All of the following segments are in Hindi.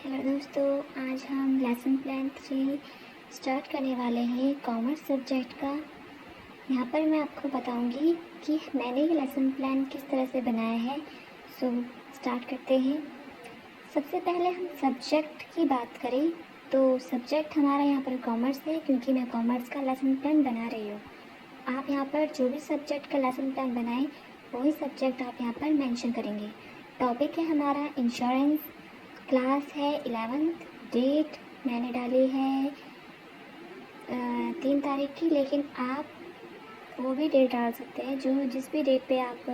हेलो दोस्तों, आज हम लेसन प्लान 3 स्टार्ट करने वाले हैं कॉमर्स सब्जेक्ट का। यहाँ पर मैं आपको बताऊंगी कि मैंने ये लेसन प्लान किस तरह से बनाया है। सो स्टार्ट करते हैं। सबसे पहले हम सब्जेक्ट की बात करें तो सब्जेक्ट हमारा यहाँ पर कॉमर्स है, क्योंकि मैं कॉमर्स का लेसन प्लान बना रही हूँ। आप यहाँ पर जो भी सब्जेक्ट का लेसन प्लान बनाएं वही सब्जेक्ट आप यहाँ पर मेंशन करेंगे। टॉपिक है हमारा इंश्योरेंस, क्लास है 11th, डेट मैंने डाली है 3 तारीख की, लेकिन आप वो भी डेट डाल सकते हैं जो जिस भी डेट पे आप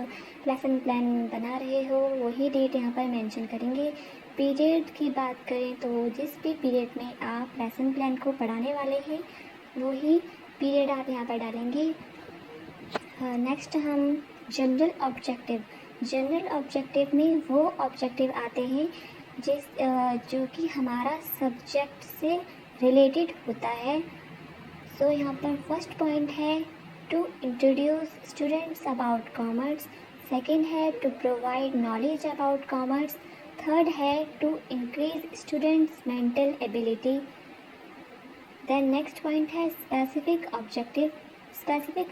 लेसन प्लान बना रहे हो वही डेट यहाँ पर मेंशन करेंगे। पीरियड की बात करें तो जिस भी पीरियड में आप लेसन प्लान को पढ़ाने वाले हैं वही पीरियड आप यहाँ पर डालेंगे। नेक्स्ट हम जनरल ऑब्जेक्टिव में वो ऑब्जेक्टिव आते हैं जो कि हमारा सब्जेक्ट से रिलेटेड होता है। सो यहाँ पर फर्स्ट पॉइंट है to introduce students about commerce, second है to provide knowledge about commerce, third है to increase students mental ability. Then next point है स्पेसिफिक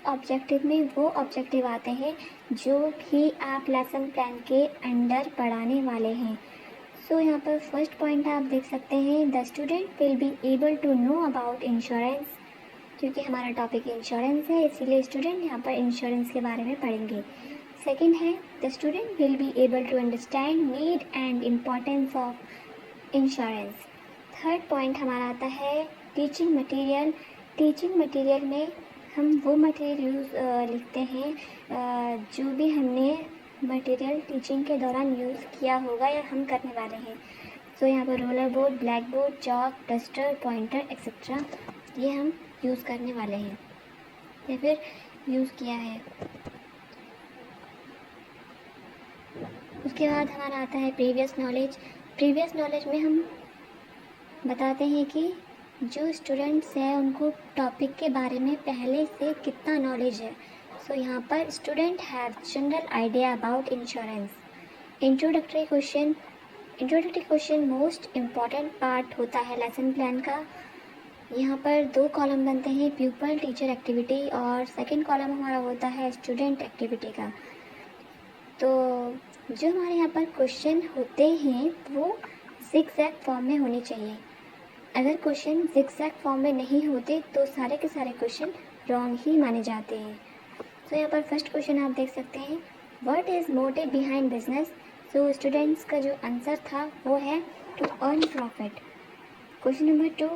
ऑब्जेक्टिव में वो ऑब्जेक्टिव आते हैं जो कि आप लेसन प्लान के अंडर पढ़ाने वाले हैं। सो यहाँ पर फर्स्ट पॉइंट आप देख सकते हैं, the student will be able to know about insurance. क्योंकि हमारा टॉपिक इंश्योरेंस है इसीलिए स्टूडेंट यहाँ पर इंश्योरेंस के बारे में पढ़ेंगे। सेकेंड है the student will be able to understand need and importance of insurance. Third point हमारा आता है टीचिंग मटेरियल में हम वो मटेरियल लिखते हैं जो भी हमने मटेरियल टीचिंग के दौरान यूज़ किया होगा या हम करने वाले हैं। सो यहाँ पर roller board, black board, chalk, duster, pointer etcetera ये हम यूज़ करने वाले हैं या फिर यूज़ किया है। उसके बाद हमारा आता है प्रीवियस नॉलेज में हम बताते हैं कि जो स्टूडेंट्स हैं उनको टॉपिक के बारे में पहले से कितना नॉलेज है। सो यहाँ पर student have general idea about insurance. Introductory question most important part होता है लेसन प्लान का। यहाँ पर 2 कॉलम बनते हैं, प्यूपल टीचर एक्टिविटी और सेकंड कॉलम हमारा होता है स्टूडेंट एक्टिविटी का। तो जो हमारे यहाँ पर क्वेश्चन होते हैं वो ज़िगज़ैग फॉर्म में होने चाहिए। अगर क्वेश्चन ज़िगज़ैग फॉर्म में नहीं होते तो सारे के सारे क्वेश्चन रॉन्ग ही माने जाते हैं। तो यहाँ पर फर्स्ट क्वेश्चन आप देख सकते हैं, what is motive behind business. So students का जो आंसर था वो है to earn profit. Question number 2,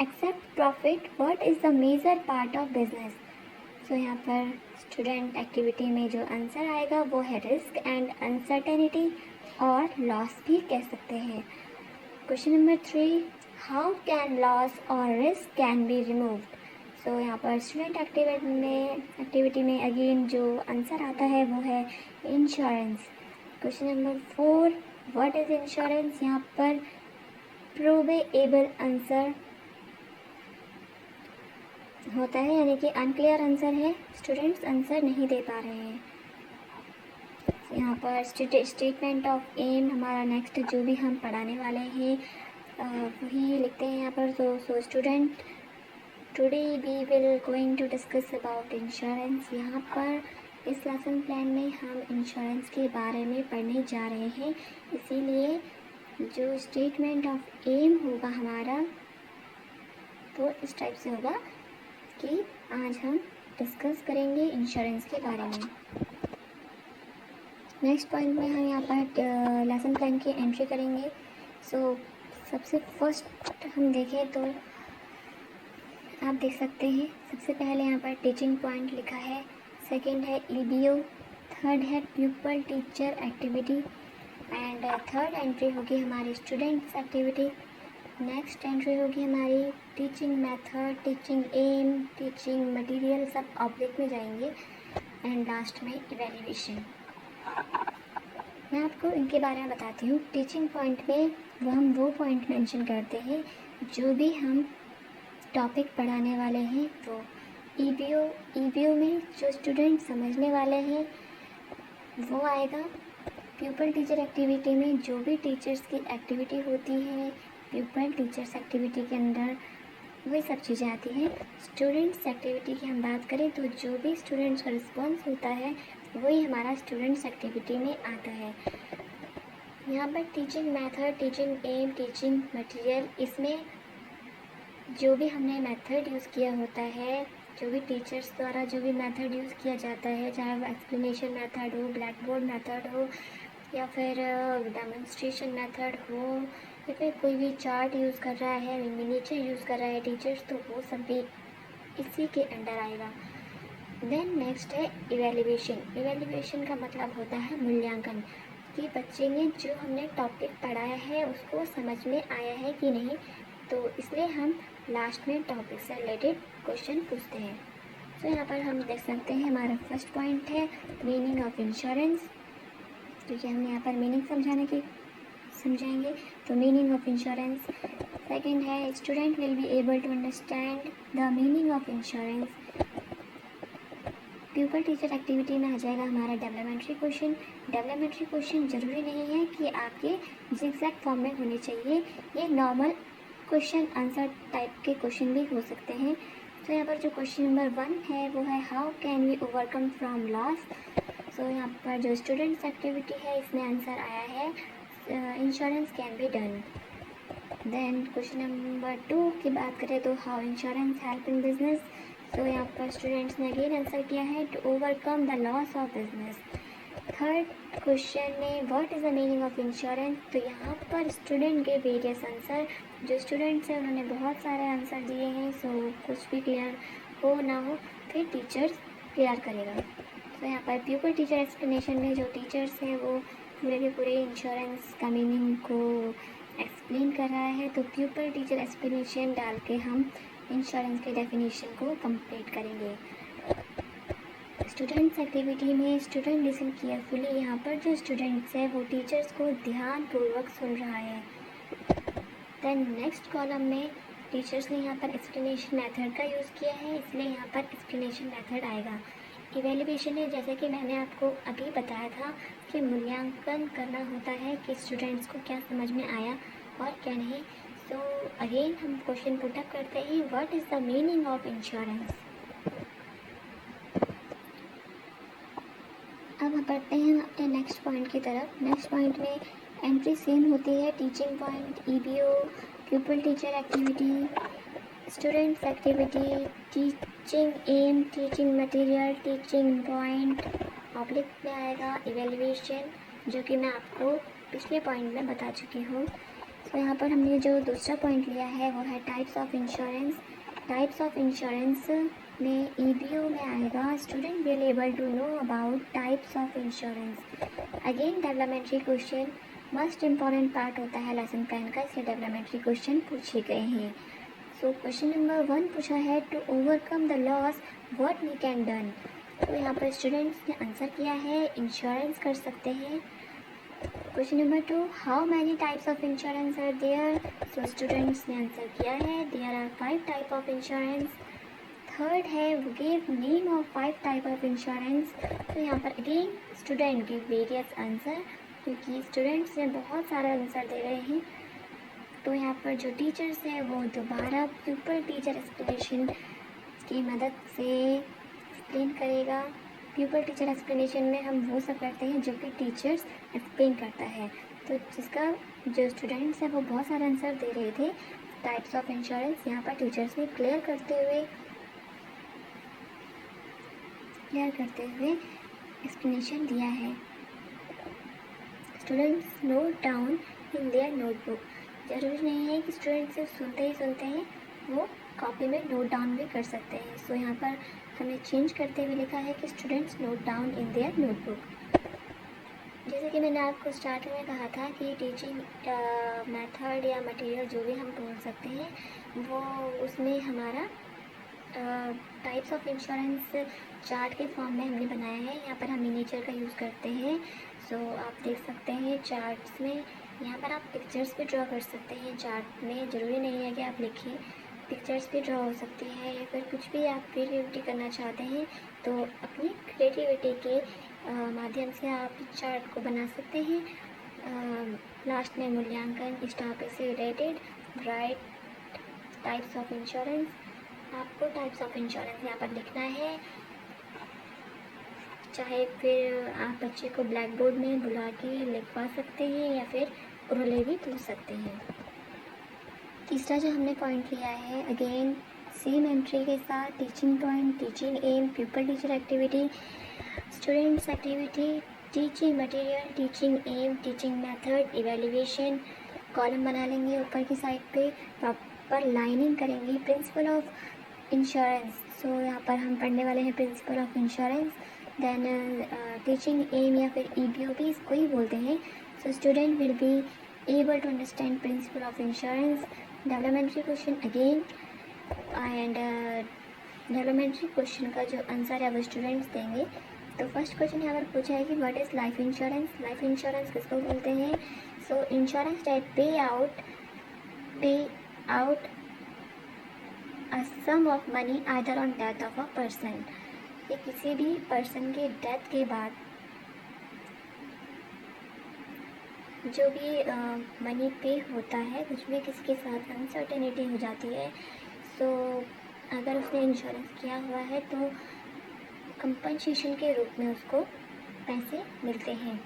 except profit, what is the major part of business. So यहाँ पर स्टूडेंट एक्टिविटी में जो आंसर आएगा वो है रिस्क एंड अनसर्टेनिटी और लॉस भी कह सकते हैं। Question number 3, how can loss और रिस्क कैन बी रिमूव्ड। सो यहाँ पर स्टूडेंट एक्टिविटी में अगेन जो आंसर आता है वो है insurance. Question number 4, what is insurance. यहाँ पर प्रोबेबल आंसर होता है, यानी कि अनक्लियर आंसर है, स्टूडेंट्स आंसर नहीं दे पा रहे हैं। यहाँ पर स्टेटमेंट ऑफ एम हमारा नेक्स्ट जो भी हम पढ़ाने वाले हैं वही लिखते हैं यहाँ पर। So student today we will going to discuss about insurance. यहाँ पर इस लेसन प्लान में हम इंश्योरेंस के बारे में पढ़ने जा रहे हैं, इसीलिए जो स्टेटमेंट ऑफ एम होगा हमारा वो इस टाइप से होगा कि आज हम डिस्कस करेंगे इंश्योरेंस के बारे में। नेक्स्ट पॉइंट में हम यहाँ पर लेसन प्लान की एंट्री करेंगे। सो सबसे फर्स्ट हम देखें तो आप देख सकते हैं सबसे पहले यहाँ पर टीचिंग पॉइंट लिखा है, सेकंड है ईबीओ, थर्ड है pupil teacher activity and third entry होगी हमारी स्टूडेंट्स एक्टिविटी। नेक्स्ट एंट्री होगी हमारी teaching method, teaching aim, teaching material, सब ऑब्जेक्ट में जाएंगे एंड लास्ट में इवैल्यूएशन। मैं आपको इनके बारे में बताती हूँ। टीचिंग पॉइंट में हम वो पॉइंट मेंशन करते हैं जो भी हम टॉपिक पढ़ाने वाले हैं वो। ईबीओ में जो स्टूडेंट समझने वाले हैं वो आएगा। प्यूपल टीचर एक्टिविटी में जो भी टीचर्स की एक्टिविटी होती है प्यूपल टीचर्स एक्टिविटी के अंदर वही सब चीज़ें आती हैं। स्टूडेंट्स एक्टिविटी की हम बात करें तो जो भी स्टूडेंट्स का रिस्पॉन्स होता है वही हमारा स्टूडेंट्स एक्टिविटी में आता है। यहाँ पर teaching method, teaching aim, teaching material, इसमें जो भी हमने मेथड यूज़ किया होता है, जो भी टीचर्स द्वारा जो भी मेथड यूज़ किया जाता है, चाहे वो एक्सप्लेनेशन मेथड हो, ब्लैक बोर्ड मेथड हो या फिर डेमोन्स्ट्रेशन मेथड हो या फिर कोई भी चार्ट यूज़ कर रहा है, मिनीचर यूज़ कर रहा है टीचर्स, तो वो सब भी इसी के अंडर आएगा। देन नेक्स्ट है इवैल्यूएशन। इवैल्यूएशन का मतलब होता है मूल्यांकन, कि बच्चे ने जो हमने टॉपिक पढ़ाया है उसको समझ में आया है कि नहीं, तो इसलिए हम लास्ट में टॉपिक से रिलेटेड क्वेश्चन पूछते हैं। तो यहाँ पर हम देख सकते हैं हमारा फर्स्ट पॉइंट है मीनिंग ऑफ इंश्योरेंस। तो ये हम यहाँ पर मीनिंग समझाएंगे। तो मीनिंग ऑफ इंश्योरेंस। सेकंड है student will be able to understand the meaning of insurance. Pupil teacher activity में आ जाएगा हमारा डेवलपमेंट्री क्वेश्चन। डेवलपमेंट्री क्वेश्चन ज़रूरी नहीं है कि आपके जिग्जैग फॉर्म में होने चाहिए, ये नॉर्मल क्वेश्चन आंसर टाइप के क्वेश्चन भी हो सकते हैं। तो यहाँ पर जो क्वेश्चन नंबर 1 है वो है how can we overcome from loss. So यहाँ पर जो स्टूडेंट्स एक्टिविटी है इसमें आंसर आया है insurance can be done. Then question number 2 की बात करें तो how insurance help in business. तो यहाँ पर स्टूडेंट्स ने अगेन आंसर किया है to overcome the loss of business. Third question में what is the meaning of insurance. तो यहाँ पर स्टूडेंट के वेरियस आंसर, जो स्टूडेंट्स हैं उन्होंने बहुत सारे आंसर दिए हैं, सो कुछ भी क्लियर हो ना हो फिर टीचर्स क्लियर करेगा। तो यहाँ पर प्यूपल टीचर एक्सप्लेनेशन में जो टीचर्स हैं वो पूरे के पूरे इंश्योरेंस का मीनिंग को एक्सप्लेन कर रहा है। तो प्यूपल टीचर एक्सप्लेनेशन डाल के हम इंश्योरेंस के डेफिनेशन को कंप्लीट करेंगे। स्टूडेंट्स एक्टिविटी में स्टूडेंट लिसन केयरफुली। यहाँ पर जो स्टूडेंट्स है वो टीचर्स को ध्यानपूर्वक सुन रहा है। देन नेक्स्ट कॉलम में टीचर्स ने यहाँ पर एक्सप्लेनेशन मेथड का यूज़ किया है, इसलिए यहाँ पर एक्सप्लेनेशन मेथड आएगा। इवैल्यूएशन है, जैसे कि मैंने आपको अभी बताया था कि मूल्यांकन करना होता है कि स्टूडेंट्स को क्या समझ में आया और क्या नहीं। सो अगेन हम क्वेश्चन पुट अप करते हैं what is the meaning of insurance. अब हम बढ़ते हैं अपने नेक्स्ट पॉइंट की तरफ। नेक्स्ट पॉइंट में एंट्री सेम होती है, teaching point, EBO, pupil teacher activity, students activity, teaching aim, teaching material, teaching point, public में आएगा इवैल्यूएशन, जो कि मैं आपको पिछले पॉइंट में बता चुकी हूँ। तो यहाँ पर हमने जो दूसरा पॉइंट लिया है वो है types of insurance. Types of insurance में ईबीओ में आएगा student will able to know about types of insurance. Again developmental question most important part होता है लेसन प्लान का, इसलिए डेवलपमेंट्री क्वेश्चन पूछे गए हैं। सो क्वेश्चन नंबर 1 पूछा है to overcome the loss what we can done. तो यहाँ पर स्टूडेंट्स ने आंसर किया है इंश्योरेंस कर सकते हैं। Question number 2 how many types of insurance are there. So students ने आंसर किया है there are 5 type of insurance. Third है give name of 5 type of insurance. तो यहाँ पर again student give various answer, क्योंकि स्टूडेंट्स ने बहुत सारा आंसर दे रहे हैं। तो यहाँ पर जो टीचर्स हैं वो दोबारा प्यूपल टीचर एक्सप्लेनेशन की मदद से एक्सप्लेन करेगा। प्यूपल टीचर एक्सप्लेनेशन में हम वो सब करते हैं जो कि टीचर्स एक्सप्लेन करता है। तो जिसका जो स्टूडेंट्स हैं वो बहुत सारा आंसर दे रहे थे टाइप्स ऑफ इंश्योरेंस, यहाँ पर टीचर्स ने क्लियर करते हुए एक्सप्लेनेशन दिया है। Students note down in their notebook. ज़रूरी नहीं है कि स्टूडेंट्स सिर्फ सुनते हैं, वो कॉपी में नोट डाउन भी कर सकते हैं। सो यहाँ पर हमने चेंज करते हुए लिखा है कि students note down in their notebook. जैसे कि मैंने आपको स्टार्टिंग में कहा था कि टीचिंग मेथड या मटेरियल जो भी हम बोल सकते हैं वो उसमें हमारा टाइप्स ऑफ इंश्योरेंस चार्ट के फॉर्म में हमने बनाया है। यहाँ पर हम मिनीचर का यूज़ करते हैं। सो आप देख सकते हैं चार्ट्स में, यहाँ पर आप पिक्चर्स भी ड्रॉ कर सकते हैं चार्ट में। ज़रूरी नहीं है कि आप लिखिए, पिक्चर्स भी ड्रॉ हो सकती है या फिर कुछ भी आप क्रिएटिविटी करना चाहते हैं तो अपनी क्रिएटिविटी के माध्यम से आप चार्ट को बना सकते हैं। लास्ट में मूल्यांकन इस टॉपिक से related, right types of insurance. आपको टाइप्स ऑफ इंश्योरेंस यहाँ पर लिखना है, चाहे फिर आप बच्चे को ब्लैक बोर्ड में बुला के लिखवा सकते हैं या फिर उन्हें भी पूछ सकते हैं। तीसरा जो हमने पॉइंट लिया है, अगेन सेम एंट्री के साथ teaching point, teaching aim, pupil teacher activity, students activity, teaching material, teaching aim, teaching method, evaluation. Column बना लेंगे ऊपर की साइड पे, प्रॉपर लाइनिंग करेंगे। प्रिंसिपल ऑफ इंश्योरेंस, सो यहाँ पर हम पढ़ने वाले हैं principle of insurance. Then teaching aim या फिर EBOP इसको ही बोलते हैं। So student will be able to understand principle of insurance. Developmentary question again, and developmentary question का जो आंसर है वो स्टूडेंट्स देंगे। तो फर्स्ट क्वेश्चन यहाँ पर पूछा है कि what is life insurance. Life insurance किसको बोलते हैं? So insurance that pay out a sum of money either on death of a person. ये किसी भी पर्सन के डेथ के बाद जो भी मनी पे होता है, कुछ भी किसी के साथ अनसर्टेनिटी हो जाती है, सो अगर उसने इंश्योरेंस किया हुआ है तो कंपनसेशन के रूप में उसको पैसे मिलते हैं।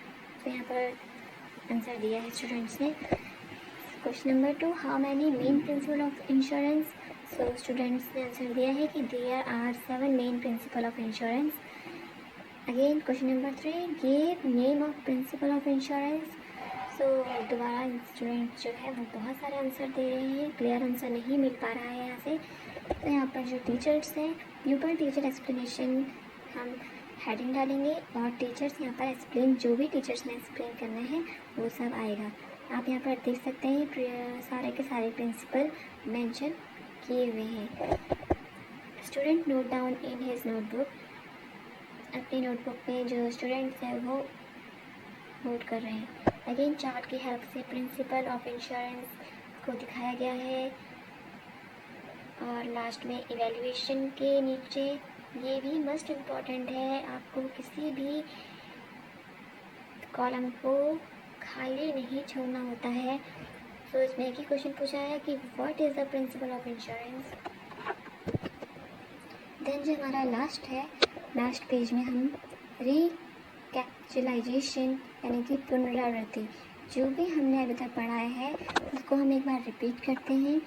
तो यहाँ पर आंसर दिया है स्टूडेंट्स ने। Question number 2, how many main principal of insurance. So students ने आंसर दिया है कि there are 7 main principal of insurance. Again question number 3, give name of principal of insurance. So दोबारा स्टूडेंट जो है वो बहुत सारे आंसर दे रहे हैं, क्लियर आंसर नहीं मिल पा रहा है यहाँ से। तो यहाँ पर जो टीचर्स हैं, प्यूपल टीचर एक्सप्लेनेशन हम हेडिंग डालेंगे और टीचर्स यहाँ पर एक्सप्लेन, जो भी टीचर्स ने एक्सप्लेन करना है वो सब आएगा। आप यहाँ पर देख सकते हैं सारे के सारे प्रिंसिपल मेंशन किए हुए हैं। Student note down in his notebook, अपनी नोटबुक में जो स्टूडेंट्स हैं वो नोट कर रहे हैं। अगेन चार्ट की हेल्प से प्रिंसिपल ऑफ इंश्योरेंस को दिखाया गया है और लास्ट में इवैल्यूएशन के नीचे ये भी मस्ट इम्पॉर्टेंट है, आपको किसी भी कॉलम को खाली नहीं छोड़ना होता है। तो इसमें एक ही क्वेश्चन पूछा है कि what is the principle of insurance. Then जो हमारा लास्ट है, लास्ट पेज में हम रिकैपिचुलाइजेशन यानी कि पुनरावृत्ति, जो भी हमने अभी तक पढ़ाया है उसको हम एक बार रिपीट करते हैं।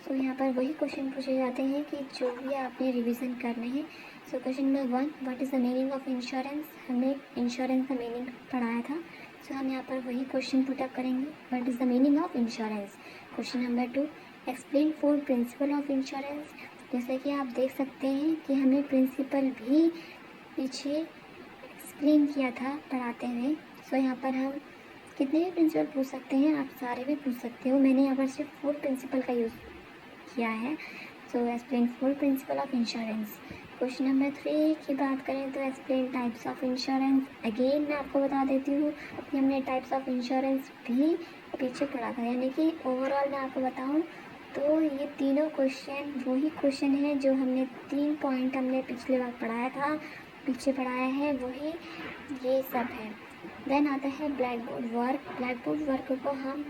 सो यहाँ पर वही क्वेश्चन पूछे जाते हैं कि जो भी आपने रिवीजन करने हैं। So question number 1, what is the meaning of insurance. हमने इंश्योरेंस का मीनिंग पढ़ाया था, सो हम यहाँ पर वही क्वेश्चन पुट अप करेंगे, what is the meaning of insurance. Question number 2, explain 4 principal of insurance. जैसे कि आप देख सकते हैं कि हमने प्रिंसिपल भी पीछे एक्सप्लेन किया था पढ़ाते हुए। सो यहाँ पर हम कितने भी प्रिंसिपल पूछ सकते हैं, आप सारे भी पूछ सकते हो। मैंने यहाँ पर सिर्फ 4 प्रिंसिपल का यूज़ किया है। So explain 4 principal of insurance. Question number 3 की बात करें तो explain types of insurance. Again मैं आपको बता देती हूँ कि हमने टाइप्स ऑफ इंश्योरेंस भी पीछे पढ़ा था, यानी कि ओवरऑल मैं आपको बताऊँ तो ये तीनों क्वेश्चन वही क्वेश्चन है जो हमने 3 पॉइंट हमने पिछले बार पढ़ाया था, पीछे पढ़ाया है, वही ये सब है। देन आता है black board work. Black board work को हम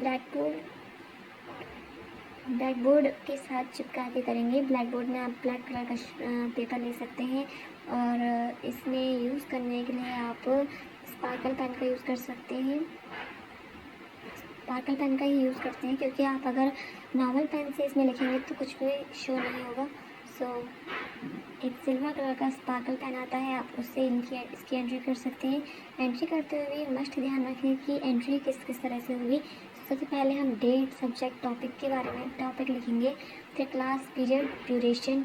ब्लैक बोर्ड के साथ चिपका के करेंगे। ब्लैक बोर्ड में आप ब्लैक कलर का पेपर ले सकते हैं और इसमें यूज़ करने के लिए आप स्पार्कल पेन का यूज़ कर सकते हैं। स्पार्कल पेन का ही यूज़ करते हैं क्योंकि आप अगर नॉर्मल पेन से इसमें लिखेंगे तो कुछ भी शो नहीं होगा। सो एक सिल्वर कलर का स्पार्कल पेन आता है, आप उससे इसकी एंट्री कर सकते हैं। एंट्री करते हुए मस्ट ध्यान रखें कि एंट्री किस किस तरह से होगी। सबसे पहले हम डेट, सब्जेक्ट, टॉपिक के बारे में टॉपिक लिखेंगे, फिर क्लास, पीरियड, ड्यूरेशन।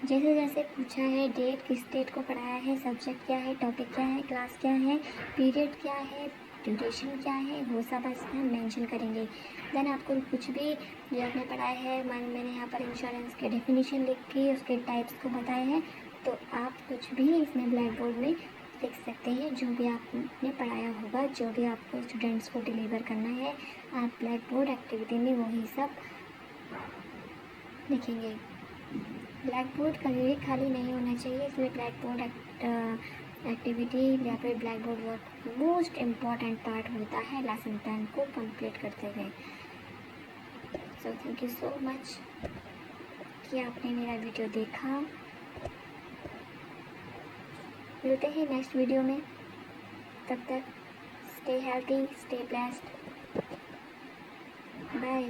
जैसे जैसे पूछा है, डेट किस डेट को पढ़ाया है, सब्जेक्ट क्या है, टॉपिक क्या है, क्लास क्या है, पीरियड क्या है, ड्यूरेशन क्या है, वो सब इसमें हम मेंशन करेंगे। देन आपको कुछ भी जो आपने पढ़ाया है, मैंने यहाँ पर इंश्योरेंस के डेफिनेशन लिख के उसके टाइप्स को बताए हैं, तो आप कुछ भी इसमें ब्लैक बोर्ड में लिख सकते हैं। जो भी आपने पढ़ाया होगा, जो भी आपको स्टूडेंट्स को डिलीवर करना है, आप ब्लैक बोर्ड एक्टिविटी में वही सब लिखेंगे। ब्लैक बोर्ड कभी भी खाली नहीं होना चाहिए, इसलिए ब्लैक बोर्ड एक्टिविटी या फिर black board work most important part होता है लेसन प्लान को कंप्लीट करते हुए। So thank you so much कि आपने मेरा वीडियो देखा। मिलते हैं नेक्स्ट वीडियो में, तब तक stay healthy, stay blessed, bye.